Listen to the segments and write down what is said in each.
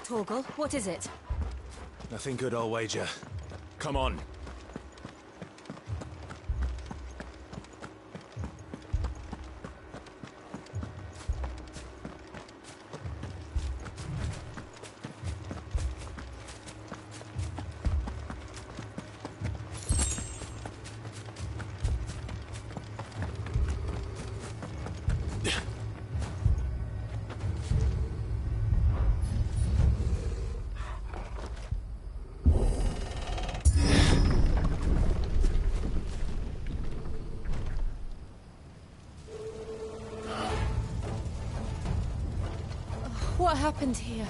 Torgal, what is it? Nothing good, I'll wager. Come on. What happened here?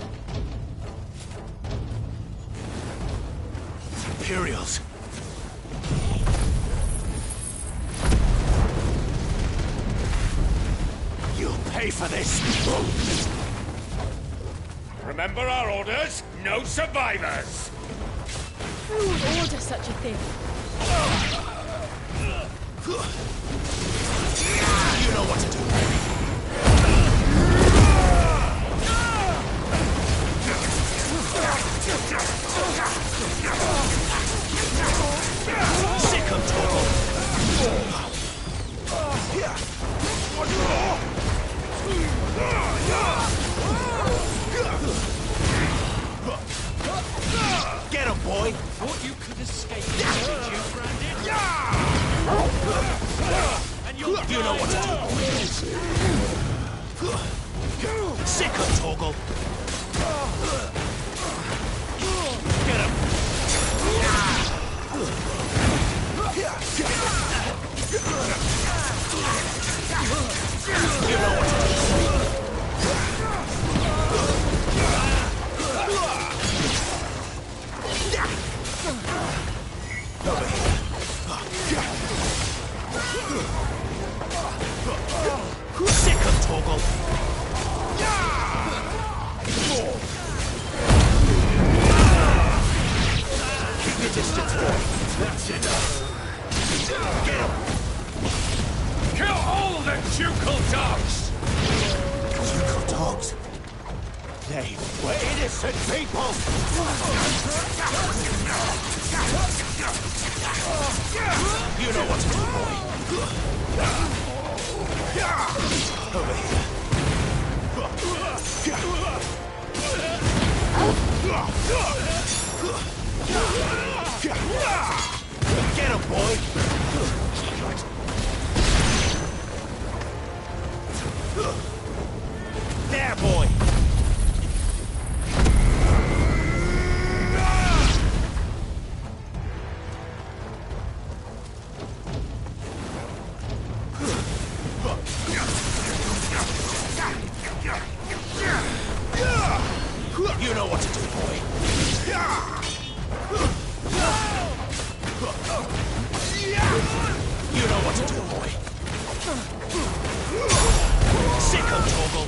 Imperials. You'll pay for this. Remember our orders? No survivors! Who would order such a thing? You know what to do, baby. Sick of trouble. Get him, boy. Thought you could escape, did you, Brandon? And You know what to do, boy. Sick of Torgal. Get him. You know what to do. Over here. Sick of Torgal. Keep your distance, boy. That's enough. Get him. Kill all the ducal dogs! Ducal dogs? They were innocent people! You know what to do, boy. Over here. Get him, boy! There, boy! You know what to do, boy. You know what to do, boy. Sick of Torgal.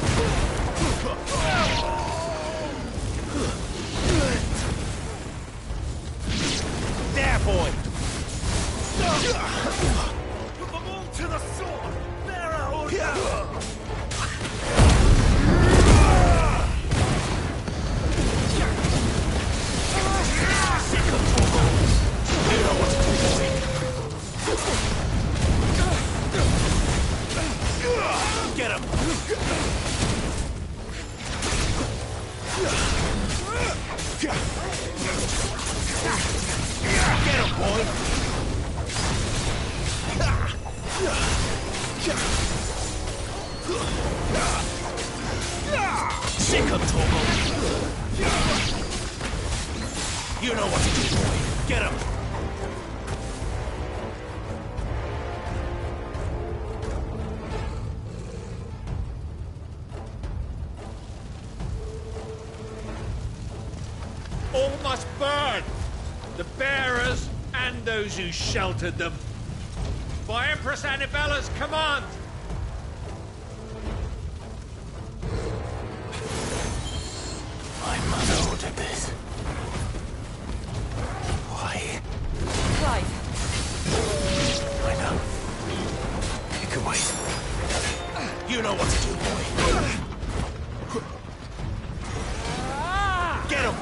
There, boy. Put them all to the sword! Bear our order! Get him! Get him, boy! Sick of Torgal! You know what to do, boy. Get him! All must burn! The bearers and those who sheltered them. By Empress Annibella's command! My mother ordered this. Why? Clive. I know. You can wait. You know what to do, boy.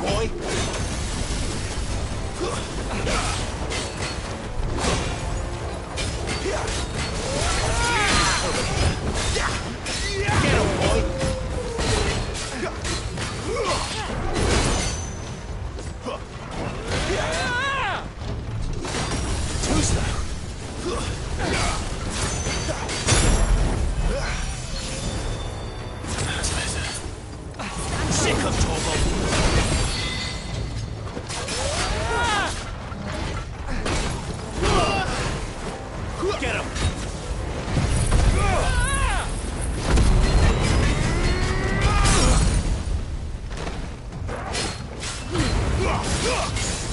boy! Get him, boy! Too slow. That's better. Sick of Torgal. Get him!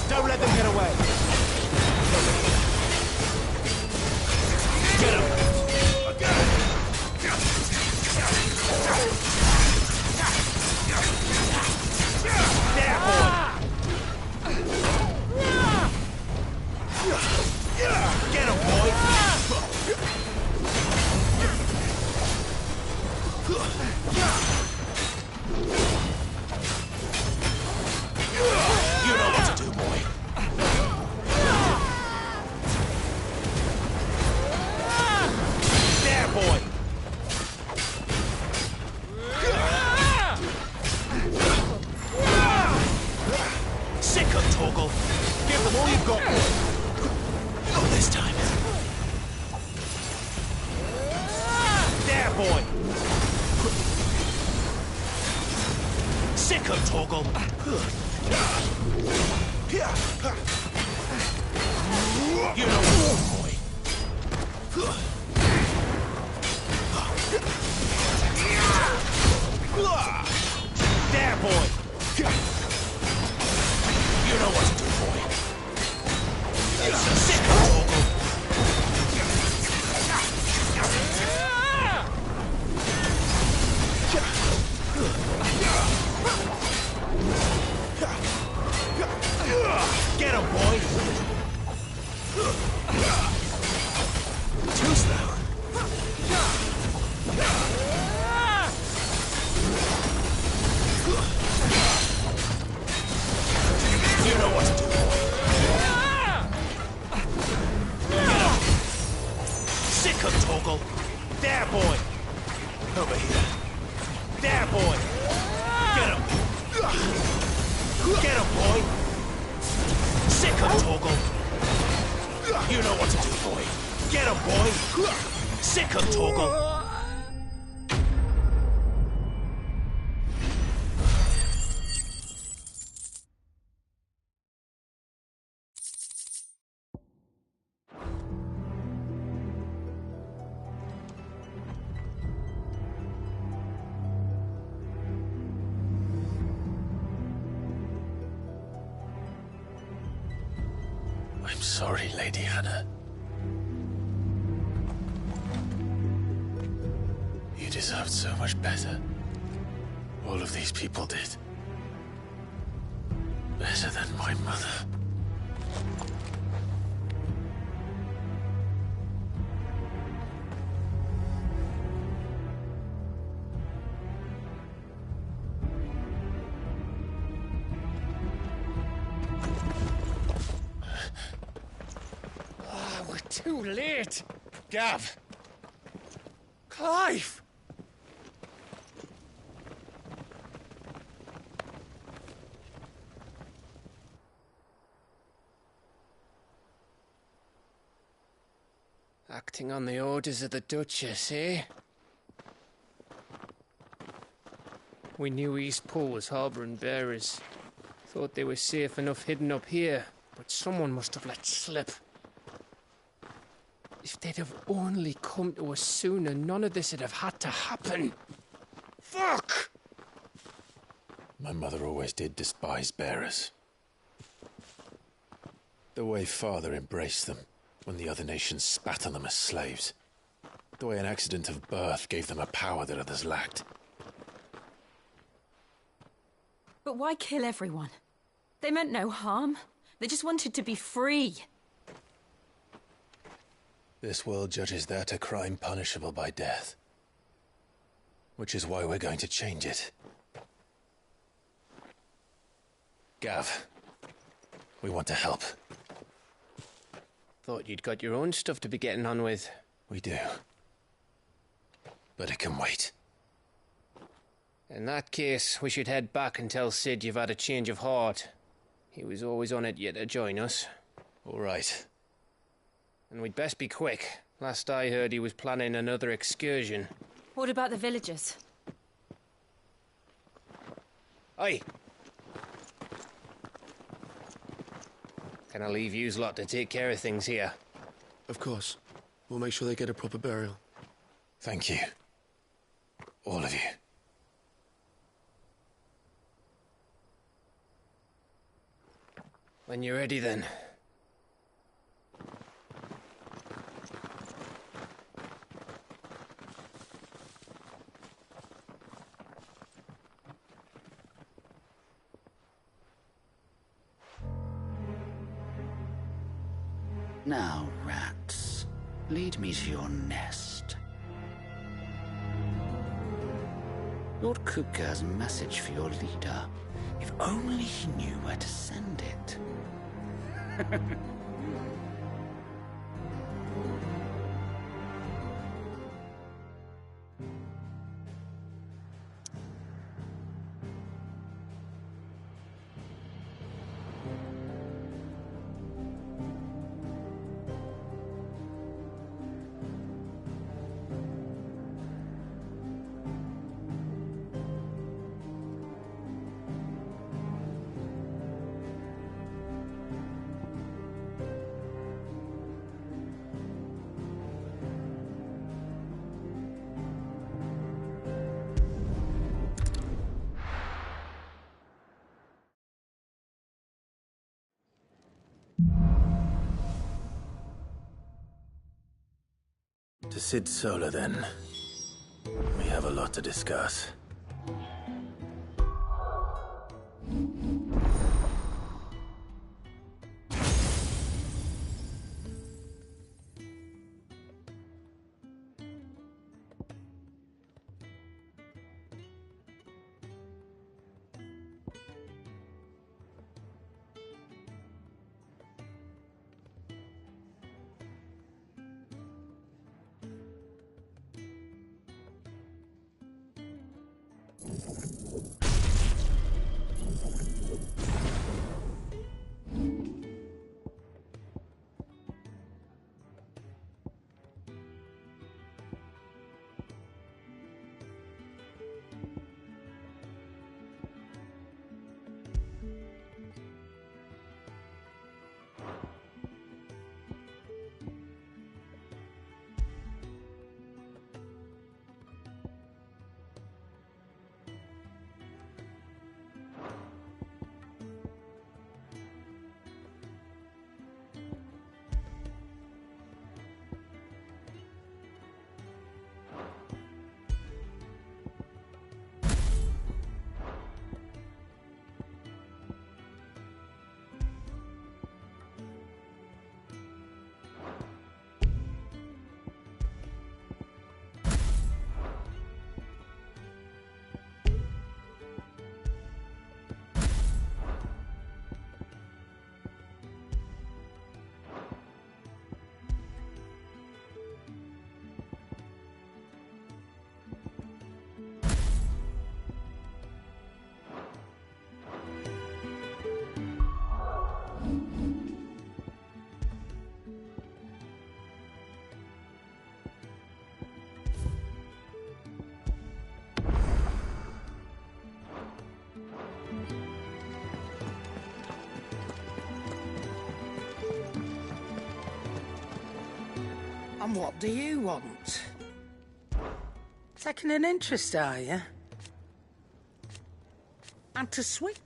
Don't let them get away. Get him! There, boy! Get him, boy! You know what to do, boy. There, boy. Sick of Torgal. Give them all you've got, boy. Not this time. There, boy. Sick of Torgal. You know what, boy. There, boy. You know what to do, boy. Sick of Torgal. Get him, boy! Too slow. You know what to do, boy. Get him! Sick of Torgal. There, boy! Over here. There, boy! Get him! Get him, boy! Sick of Torgal. You know what to do, boy. Get him, boy. Sick of Torgal. I'm sorry, Lady Hannah. You deserved so much better. All of these people did. Better than my mother. Too late! Gav! Clive! Acting on the orders of the Duchess, eh? We knew East Pool was harbouring bearers. Thought they were safe enough hidden up here, but someone must have let slip. If they'd have only come to us sooner, none of this would have had to happen. Fuck! My mother always did despise bearers. The way Father embraced them when the other nations spat on them as slaves. The way an accident of birth gave them a power that others lacked. But why kill everyone? They meant no harm. They just wanted to be free. This world judges that a crime punishable by death. Which is why we're going to change it. Gav, we want to help. Thought you'd got your own stuff to be getting on with. We do. But it can wait. In that case, we should head back and tell Sid you've had a change of heart. He was always on it yet to join us. All right. And we'd best be quick. Last I heard, he was planning another excursion. What about the villagers? Aye. Can I leave yous lot to take care of things here? Of course. We'll make sure they get a proper burial. Thank you. All of you. When you're ready, then. Now, rats, lead me to your nest. Lord Kupka has a message for your leader. If only he knew where to send it. To Sid Solar, then. We have a lot to discuss. And what do you want? Taking an interest, are you? And to sweet?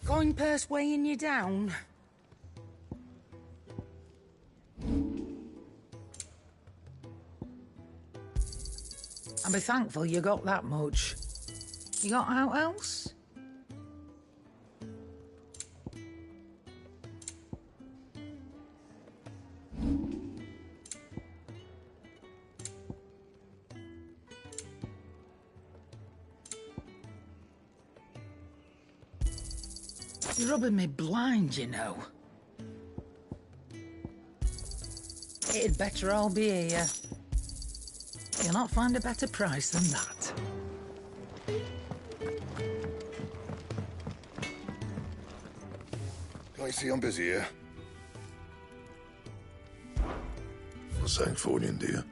Going purse weighing you down? I'll be thankful you got that much. You got out else? You're rubbing me blind, you know. It'd better all be here. You'll not find a better price than that. Can't you see I'm busy here? Not saying Fordian, do you?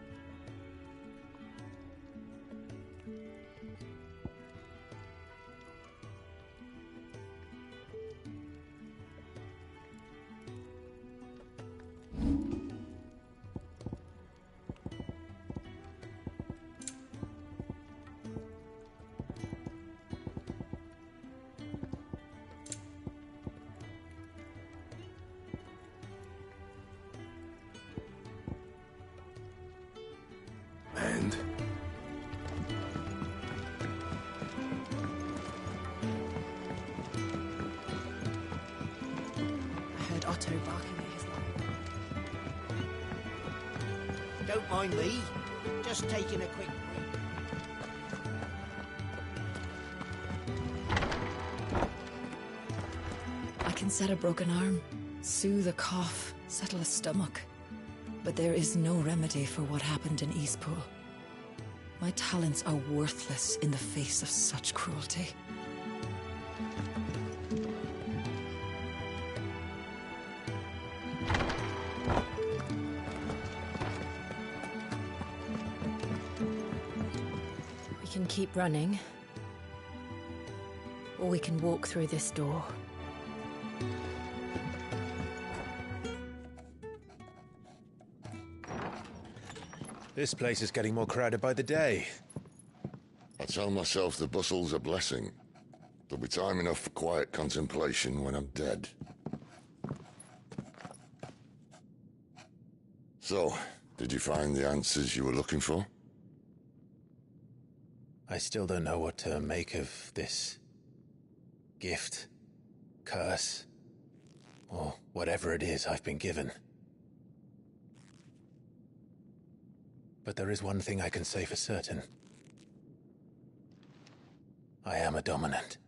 And? I heard Otto barking at his lamp. Don't mind me. Just taking a quick break. I can set a broken arm, soothe a cough, settle a stomach. But there is no remedy for what happened in Eastpool. My talents are worthless in the face of such cruelty. We can keep running, or we can walk through this door. This place is getting more crowded by the day. I tell myself the bustle's a blessing. There'll be time enough for quiet contemplation when I'm dead. So, did you find the answers you were looking for? I still don't know what to make of this gift, curse, or whatever it is I've been given. But there is one thing I can say for certain. I am a dominant,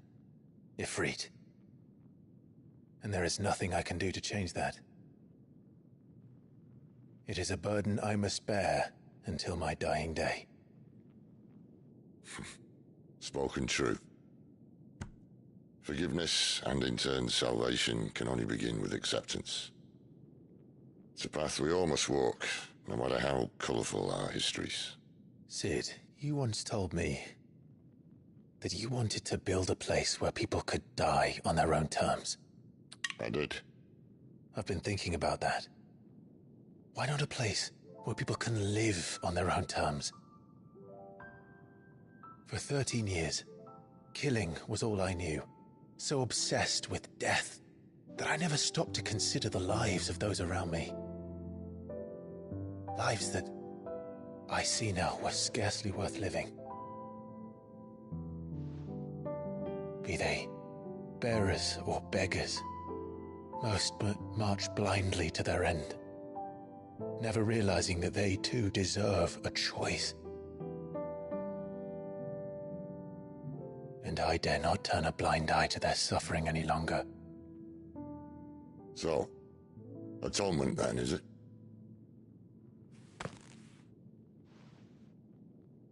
Ifrit. And there is nothing I can do to change that. It is a burden I must bear until my dying day. Spoken true. Forgiveness, and in turn salvation, can only begin with acceptance. It's a path we all must walk, no matter how colourful our histories. Sid, you once told me that you wanted to build a place where people could die on their own terms. I did. I've been thinking about that. Why not a place where people can live on their own terms? For 13 years, killing was all I knew. So obsessed with death that I never stopped to consider the lives of those around me. Lives that I see now were scarcely worth living. Be they bearers or beggars, most but march blindly to their end, never realizing that they too deserve a choice. And I dare not turn a blind eye to their suffering any longer. So, atonement then, is it?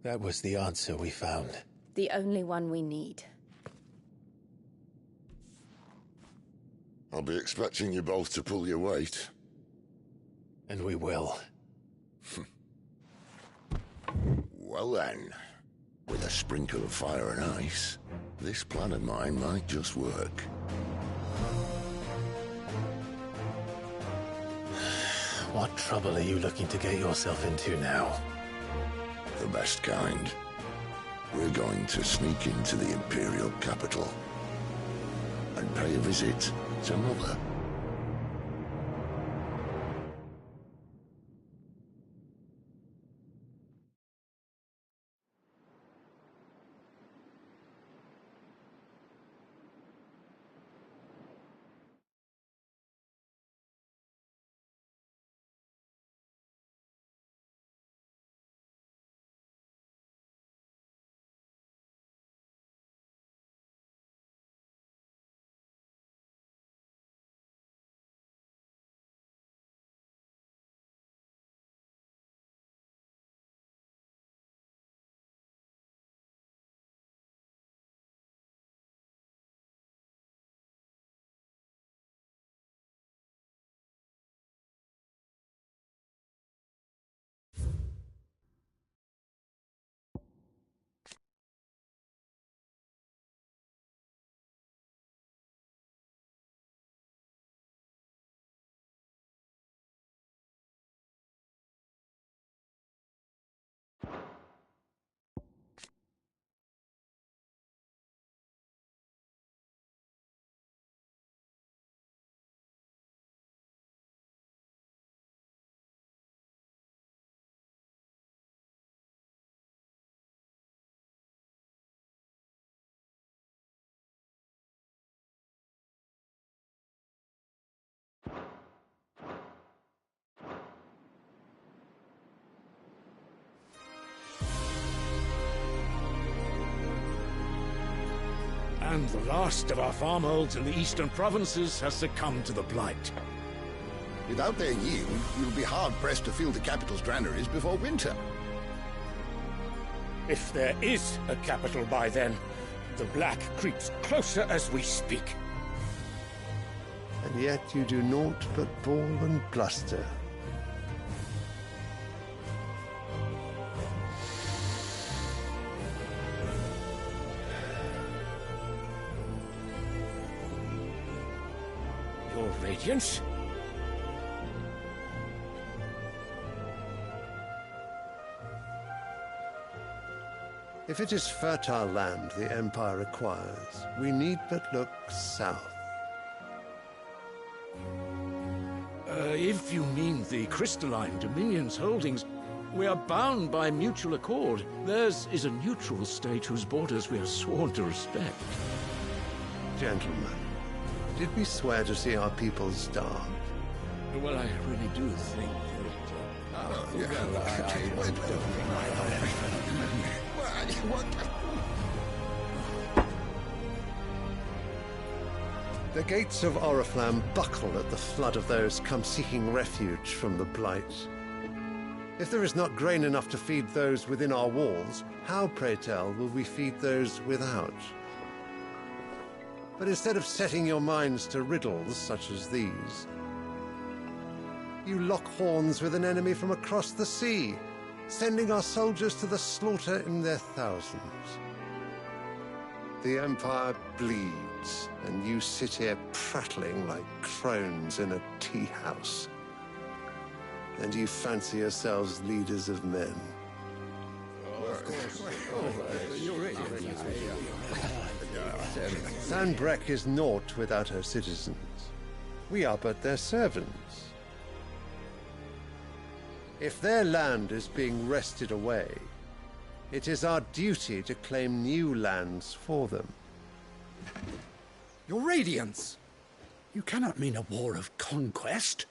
That was the answer we found. The only one we need. I'll be expecting you both to pull your weight. And we will. Well then, with a sprinkle of fire and ice, this plan of mine might just work. What trouble are you looking to get yourself into now? The best kind. We're going to sneak into the Imperial capital and pay a visit to Mother. And the last of our farmholds in the eastern provinces has succumbed to the blight. Without their yield, you'll be hard-pressed to fill the capital's granaries before winter. If there is a capital by then, the black creeps closer as we speak. And yet you do naught but bawl and bluster. Your Radiance? If it is fertile land the Empire requires, we need but look south. If you mean the crystalline Dominion's holdings, we are bound by mutual accord. Theirs is a neutral state whose borders we are sworn to respect. Gentlemen, did we swear to see our people starve? Well, I really do think that... The gates of Oriflamme buckle at the flood of those come seeking refuge from the blight. If there is not grain enough to feed those within our walls, how, pray tell, will we feed those without? But instead of setting your minds to riddles such as these, you lock horns with an enemy from across the sea, sending our soldiers to the slaughter in their thousands. The Empire bleeds, and you sit here prattling like crones in a tea-house. And you fancy yourselves leaders of men. Sanbreque is naught without her citizens. We are but their servants. If their land is being wrested away, it is our duty to claim new lands for them. Your Radiance! You cannot mean a war of conquest.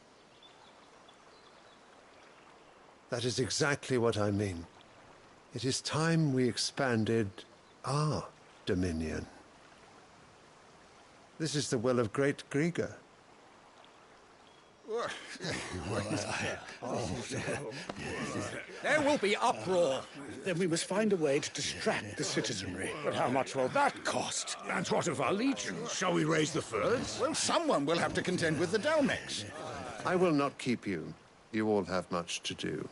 That is exactly what I mean. It is time we expanded our dominion. This is the will of great Grieger. There will be uproar. Then we must find a way to distract the citizenry. But how much will that cost? And what of our legions? Shall we raise the furs? Well, someone will have to contend with the Dalmex. I will not keep you. You all have much to do.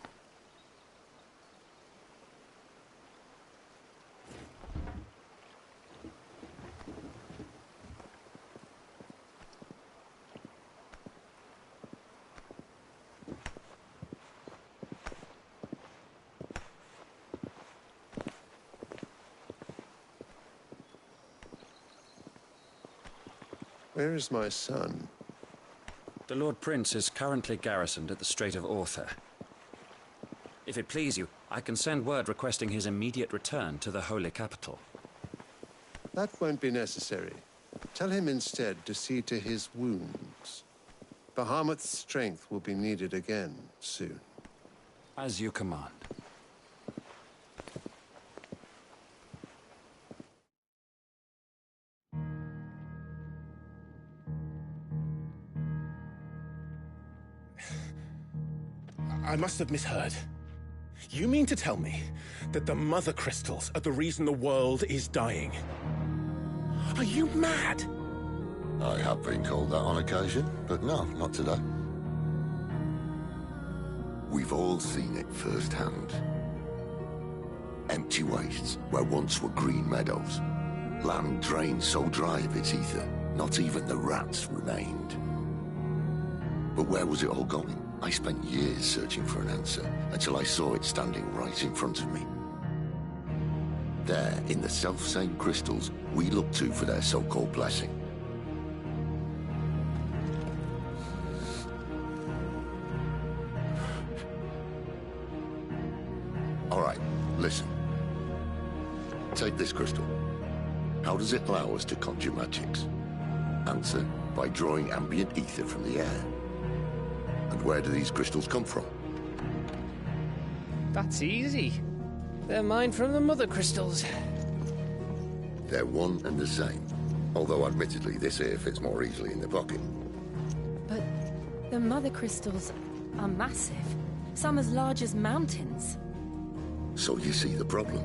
Where is my son? The Lord Prince is currently garrisoned at the Strait of Arthur. If it please you, I can send word requesting his immediate return to the Holy Capital. That won't be necessary. Tell him instead to see to his wounds. Bahamut's strength will be needed again soon. As you command. I must have misheard. You mean to tell me that the Mother Crystals are the reason the world is dying? Are you mad? I have been called that on occasion, but no, not today. We've all seen it firsthand. Empty wastes where once were green meadows. Land drained so dry of its ether, not even the rats remained. But where was it all going? I spent years searching for an answer, until I saw it standing right in front of me. There, in the self-same crystals we look to for their so-called blessing. All right, listen. Take this crystal. How does it allow us to conjure magics? Answer, by drawing ambient ether from the air. And where do these crystals come from? That's easy. They're mined from the Mother Crystals. They're one and the same. Although, admittedly, this here fits more easily in the pocket. But the mother crystals are massive. Some as large as mountains. So you see the problem.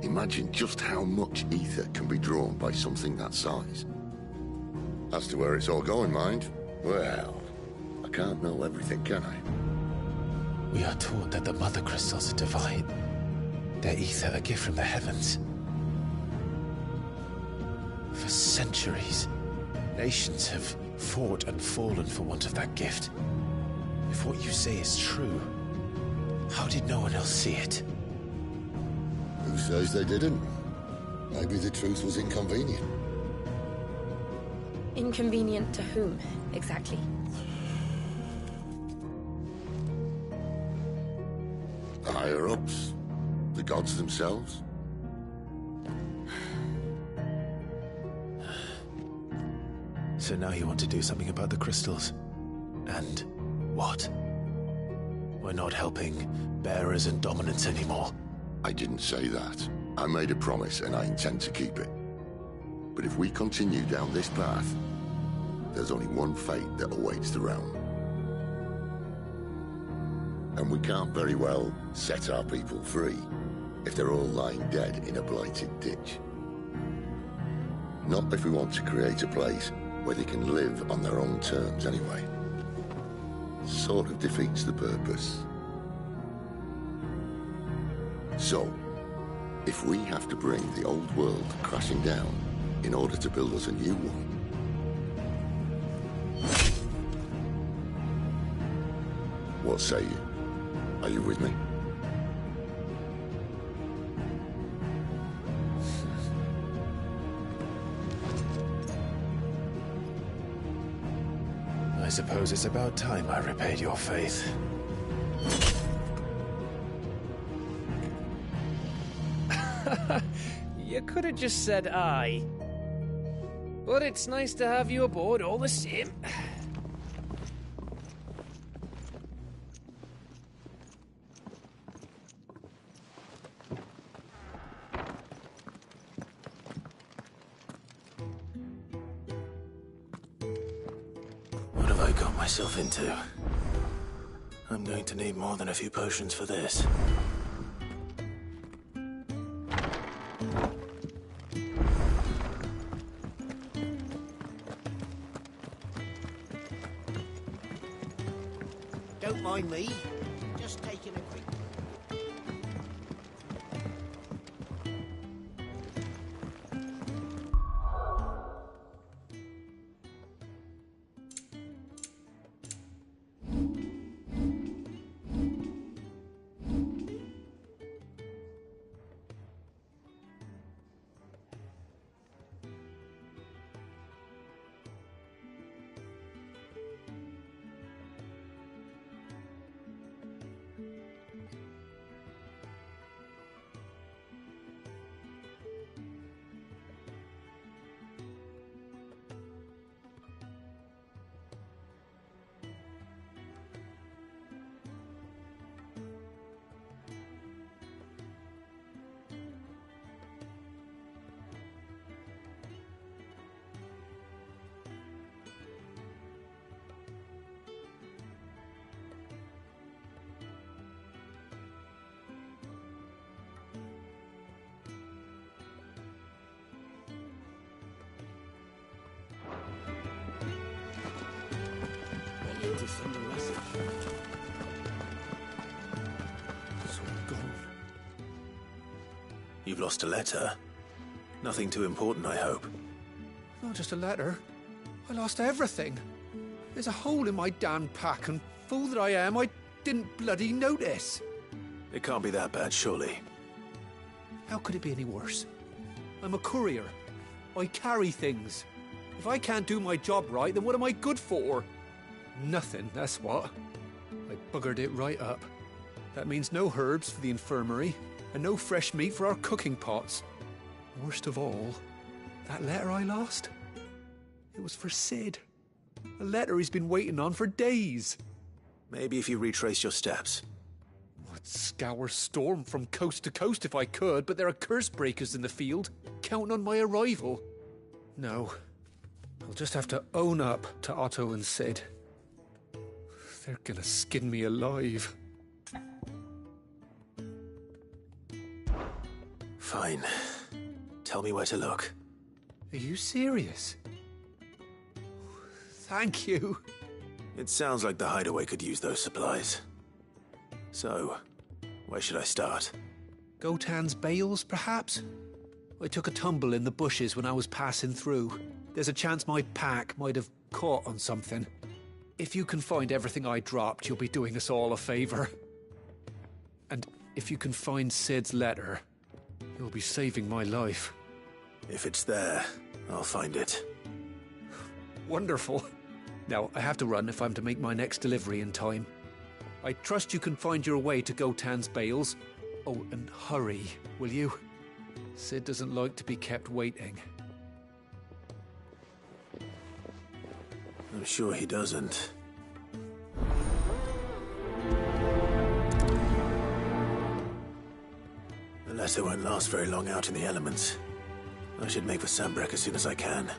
Imagine just how much ether can be drawn by something that size. As to where it's all going, mind, well, I can't know everything, can I? We are taught that the mother crystals are divine. Their ether a gift from the heavens. For centuries, nations have fought and fallen for want of that gift. If what you say is true, how did no one else see it? Who says they didn't? Maybe the truth was inconvenient. Inconvenient to whom, exactly? The higher-ups? The gods themselves? So now you want to do something about the crystals. And what? We're not helping bearers and dominants anymore. I didn't say that. I made a promise and I intend to keep it. But if we continue down this path, there's only one fate that awaits the realm. And we can't very well set our people free if they're all lying dead in a blighted ditch. Not if we want to create a place where they can live on their own terms anyway. Sort of defeats the purpose. So, if we have to bring the old world crashing down in order to build us a new one, what say you? Are you with me? I suppose it's about time I repaid your faith. You could have just said aye. But it's nice to have you aboard all the same. What have I got myself into? I'm going to need more than a few potions for this. Don't mind me. Just taking a quick... To send a message. It's all gone. You've lost a letter. Nothing too important, I hope. Not just a letter. I lost everything. There's a hole in my damn pack, and fool that I am, I didn't bloody notice. It can't be that bad, surely. How could it be any worse? I'm a courier. I carry things. If I can't do my job right, then what am I good for? Nothing, that's what. I buggered it right up. That means no herbs for the infirmary, and no fresh meat for our cooking pots. Worst of all, that letter I lost, it was for Sid. A letter he's been waiting on for days. Maybe if you retrace your steps. I'd scour Storm from coast to coast if I could, but there are curse breakers in the field, counting on my arrival. No. I'll just have to own up to Otto and Sid. They're gonna skin me alive. Fine. Tell me where to look. Are you serious? Thank you. It sounds like the hideaway could use those supplies. So, where should I start? Gotan's bales, perhaps? I took a tumble in the bushes when I was passing through. There's a chance my pack might have caught on something. If you can find everything I dropped, you'll be doing us all a favor. And if you can find Sid's letter, you'll be saving my life. If it's there, I'll find it. Wonderful. Now, I have to run if I'm to make my next delivery in time. I trust you can find your way to Gotan's bales. Oh, and hurry, will you? Sid doesn't like to be kept waiting. I'm sure he doesn't. The letter won't last very long out in the elements. I should make for Sambrek as soon as I can.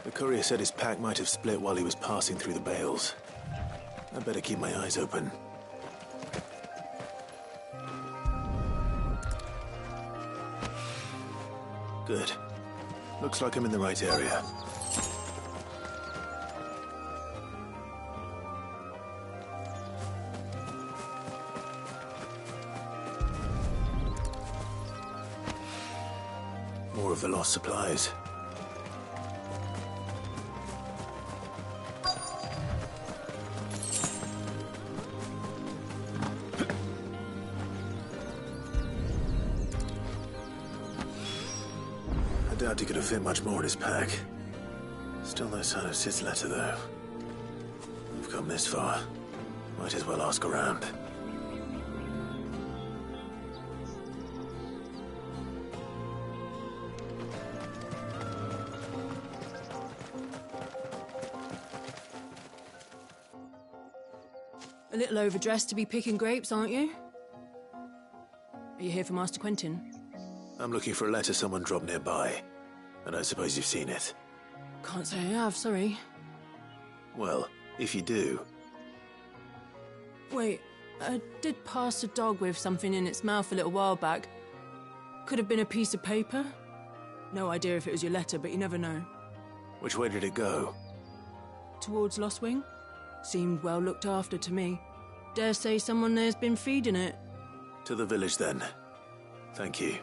The courier said his pack might have split while he was passing through the bales. I'd better keep my eyes open. Good. Looks like I'm in the right area. More of the lost supplies. I doubt he could have fit much more in his pack. Still no sign of Sid's letter, though. We've come this far. Might as well ask around. A little overdressed to be picking grapes, aren't you? Are you here for Master Quentin? I'm looking for a letter someone dropped nearby. I don't suppose you've seen it. Can't say I have, sorry. Well, if you do... Wait, I did pass a dog with something in its mouth a little while back. Could have been a piece of paper. No idea if it was your letter, but you never know. Which way did it go? Towards Lost Wing? Seemed well looked after to me. Dare say someone there's been feeding it. To the village, then. Thank you.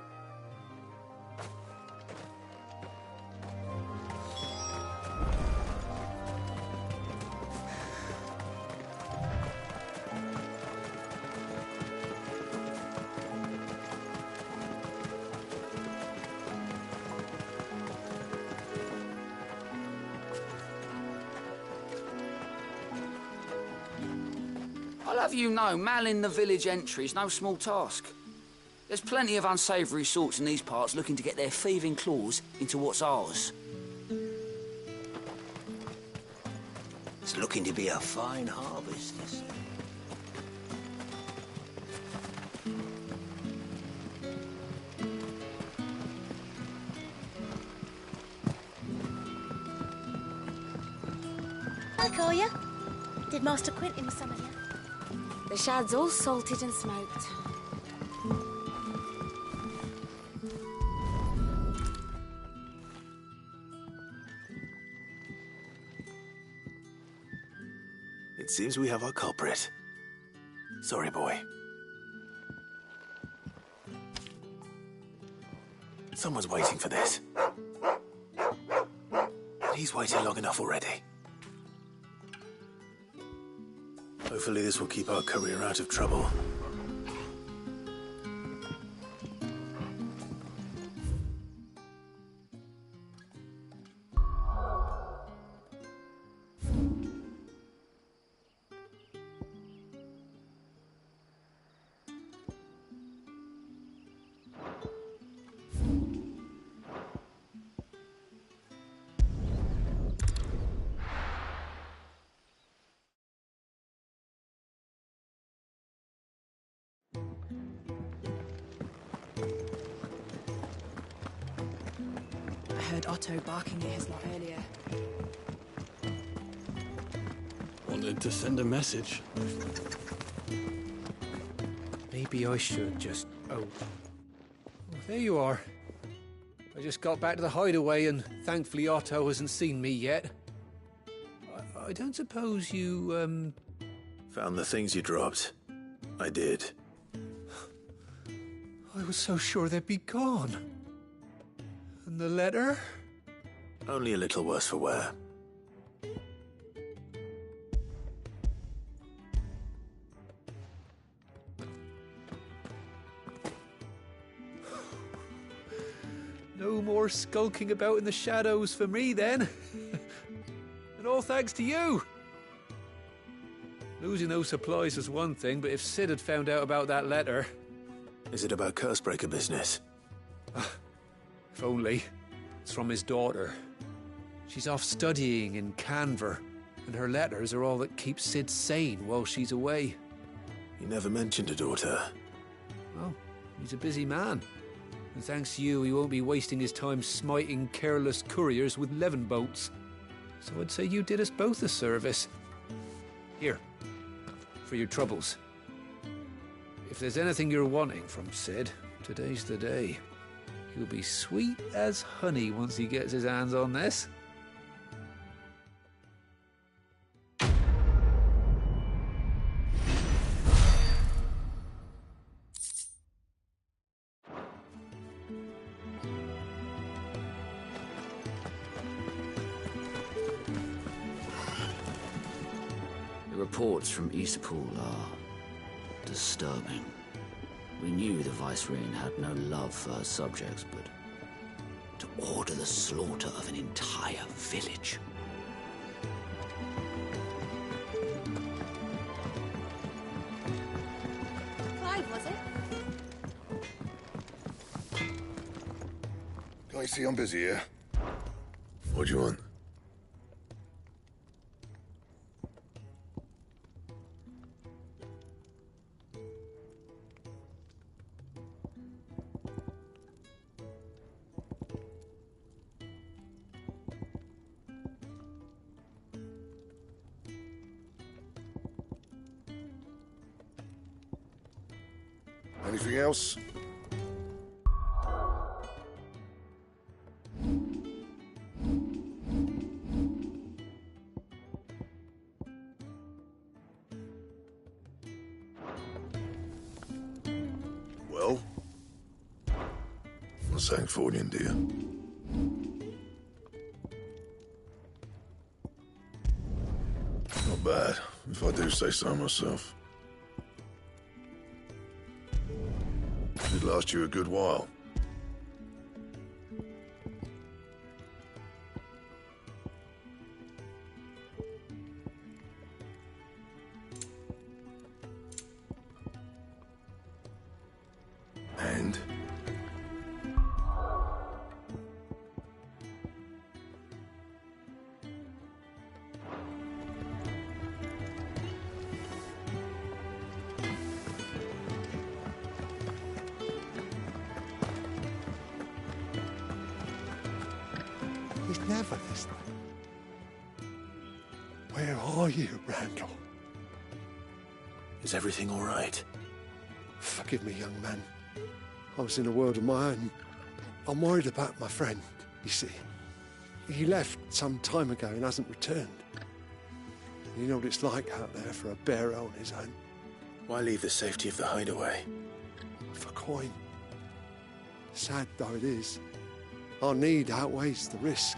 I'll have you know, manning the village entry is no small task. There's plenty of unsavoury sorts in these parts looking to get their thieving claws into what's ours. It's looking to be a fine harvest, you see. Hi, Collier. Did Master Quentin summon you? The shad's all salted and smoked. It seems we have our culprit. Sorry, boy. Someone's waiting for this. He's waited long enough already. Hopefully this will keep our courier out of trouble. I heard Otto barking at his lot earlier. Wanted to send a message. Maybe I should just... Oh, there you are. I just got back to the hideaway and thankfully Otto hasn't seen me yet. I don't suppose you, Found the things you dropped. I did. I was so sure they'd be gone. And the letter? Only a little worse for wear. No more skulking about in the shadows for me, then. And all thanks to you. Losing those supplies was one thing, but if Sid had found out about that letter... Is it about Cursebreaker business? If only. It's from his daughter. She's off studying in Canver, and her letters are all that keep Sid sane while she's away. He never mentioned a daughter. Well, he's a busy man. And thanks to you, he won't be wasting his time smiting careless couriers with levin bolts. So I'd say you did us both a service. Here, for your troubles. If there's anything you're wanting from Sid, today's the day. He'll be sweet as honey once he gets his hands on this. The reports from Eastpool are disturbing. We knew the Vicereine had no love for her subjects, but to order the slaughter of an entire village. Clive, was it? Can't you see I'm busy here? What do you want? Anything else? Well? What's that for you, dear? Not bad, if I do say so myself. Should last you a good while. And? He's never listening. Where are you, Randall? Is everything all right? Forgive me, young man. I was in a world of my own. I'm worried about my friend, you see. He left some time ago and hasn't returned. You know what it's like out there for a bearer on his own. Why leave the safety of the hideaway? For coin. Sad though it is, Our need outweighs the risk.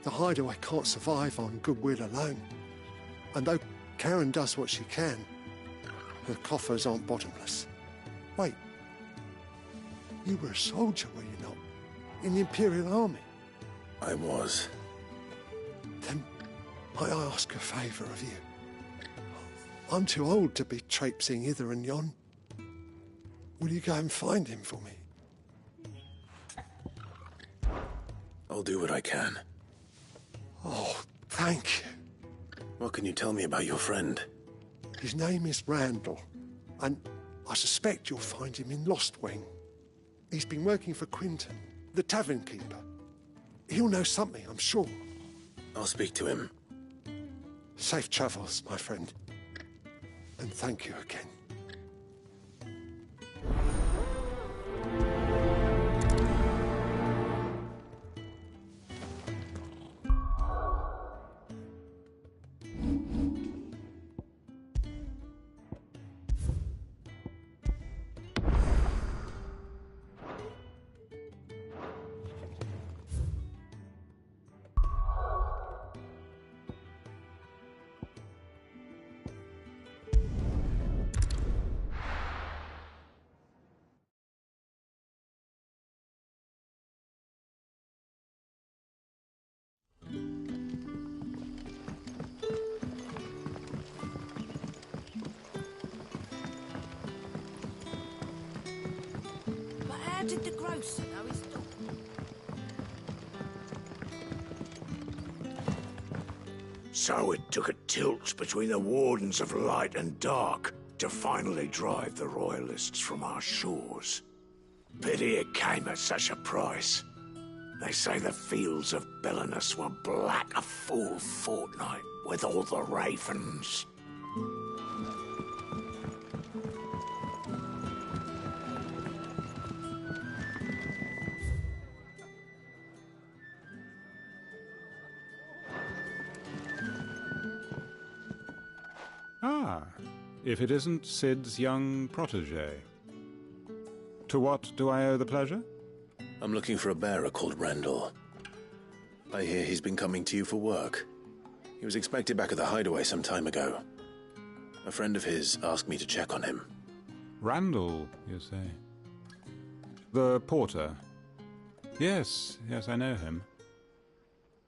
The hideaway can't survive on goodwill alone. And though Karen does what she can, her coffers aren't bottomless. Wait. You were a soldier, were you not? In the Imperial Army? I was. Then might I ask a favour of you? I'm too old to be traipsing hither and yon. Will you go and find him for me? I'll do what I can. Oh, thank you. What can you tell me about your friend? His name is Randall, and I suspect you'll find him in Lost Wing. He's been working for Quinton, the tavern keeper. He'll know something, I'm sure. I'll speak to him. Safe travels, my friend. And thank you again. Did the grocer know his dog? So it took a tilt between the Wardens of Light and Dark to finally drive the Royalists from our shores. Pity it came at such a price. They say the fields of Belenus were black a full fortnight with all the ravens. Ah, if it isn't Sid's young protege. To what do I owe the pleasure? I'm looking for a bearer called Randall. I hear he's been coming to you for work. He was expected back at the hideaway some time ago. A friend of his asked me to check on him. Randall, you say? The porter? Yes, I know him.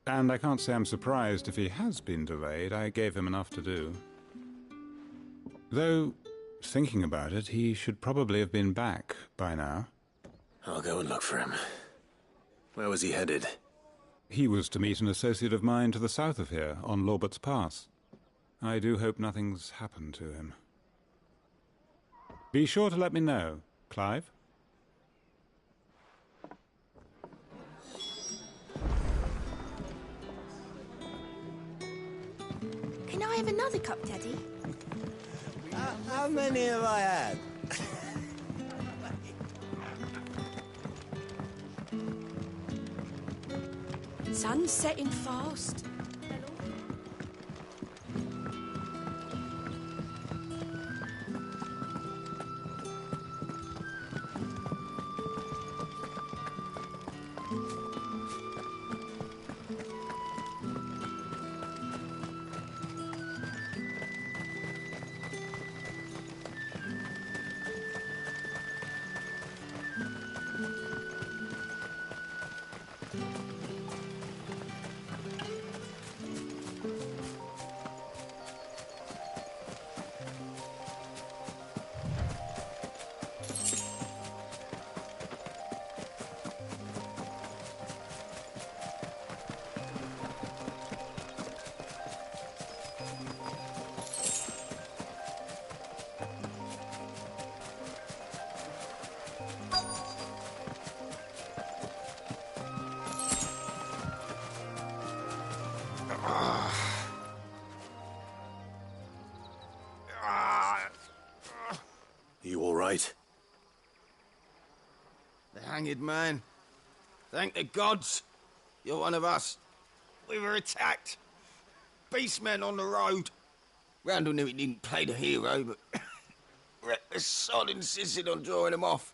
And I can't say I'm surprised if he has been delayed. I gave him enough to do. Though, thinking about it, he should probably have been back by now. I'll go and look for him. Where was he headed? He was to meet an associate of mine to the south of here, on Lorbert's Pass. I do hope nothing's happened to him. Be sure to let me know, Clive. Can I have another cup, Daddy? How many have I had? Sun's setting fast. You all right? The hanged man. Thank the gods. You're one of us. We were attacked. Beastmen on the road. Randall knew he didn't play the hero, but reckless sod insisted on drawing him off.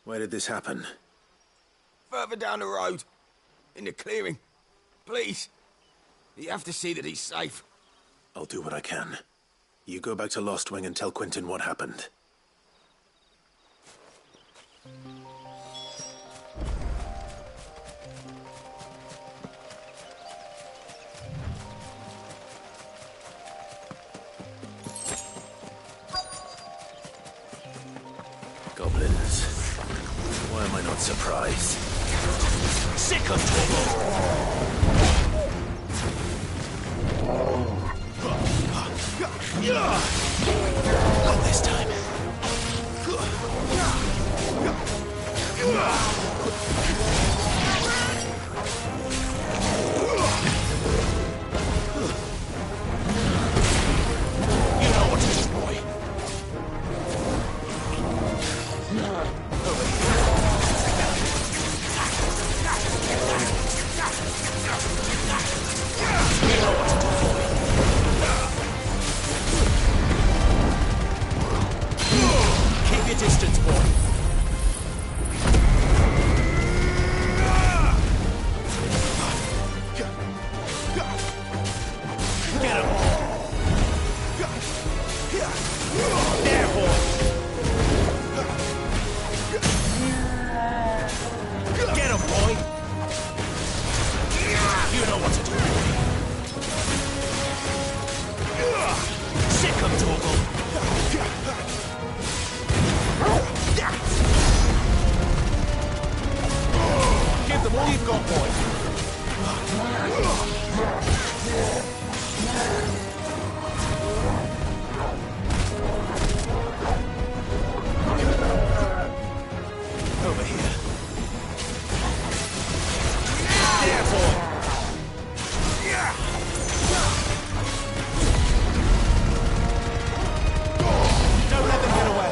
Where did this happen? Further down the road. In the clearing. Please. You have to see that he's safe. I'll do what I can. You go back to Lost Wing and tell Quentin what happened. Goblins. Why am I not surprised? Sick of Not this time. You know what to do, boy. Keep your distance, boy. Get him. There, boy. Get him, boy. You know what to do. Sick of Torgal. Give them all you've got, boy. Over here. There, boy. Don't let them get away.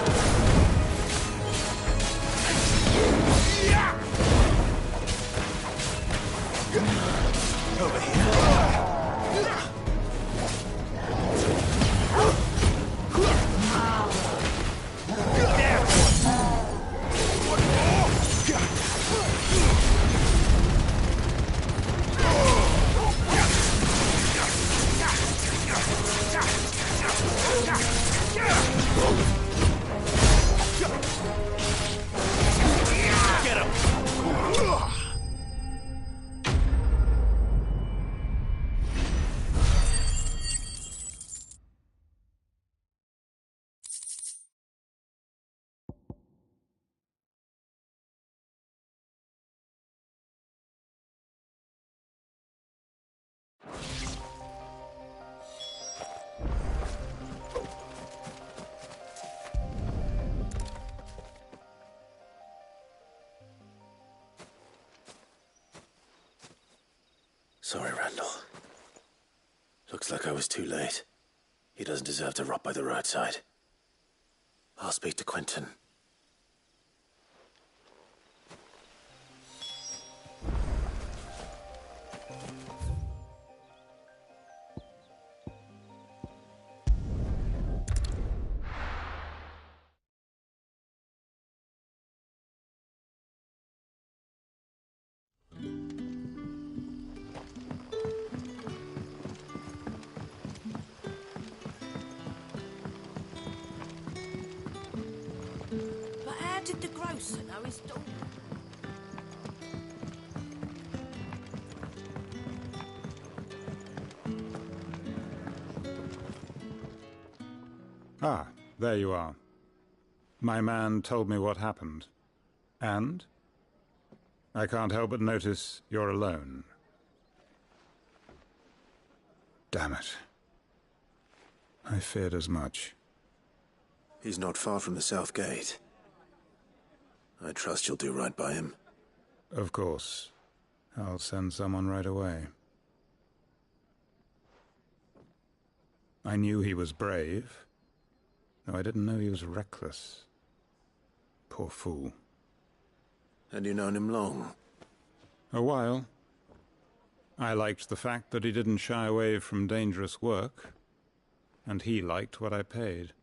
Over here. Get him. Sorry, Randall. Looks like I was too late. He doesn't deserve to rot by the roadside. I'll speak to Quentin. Did the grocer know his dog? Ah, there you are. My man told me what happened. And? I can't help but notice you're alone. Damn it. I feared as much. He's not far from the South Gate. I trust you'll do right by him. Of course. I'll send someone right away. I knew he was brave, though I didn't know he was reckless. Poor fool. Had you known him long? A while. I liked the fact that he didn't shy away from dangerous work, and he liked what I paid.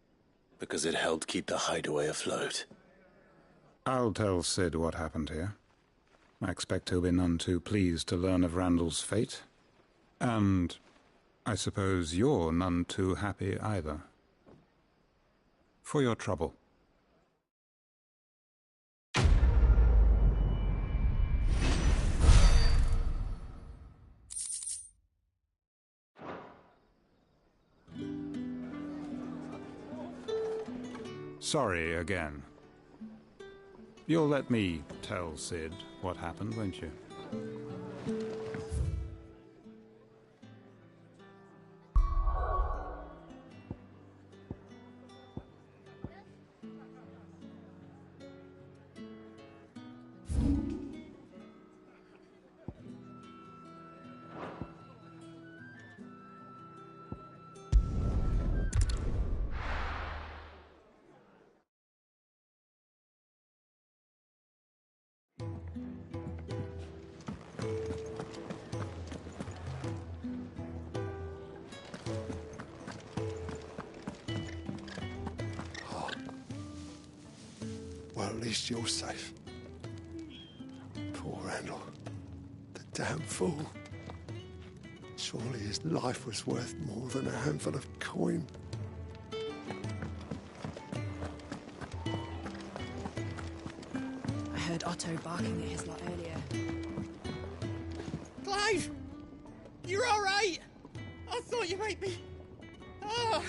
Because it helped keep the hideaway afloat. I'll tell Sid what happened here. I expect he'll be none too pleased to learn of Randall's fate. And I suppose you're none too happy either. For your trouble. Sorry again. You'll let me tell Sid what happened, won't you? Well, at least you're safe. Poor Randall. The damn fool. Surely his life was worth more than a handful of coin. I heard Otto barking at his lot earlier. Clive! You're all right! I thought you might be... Ah!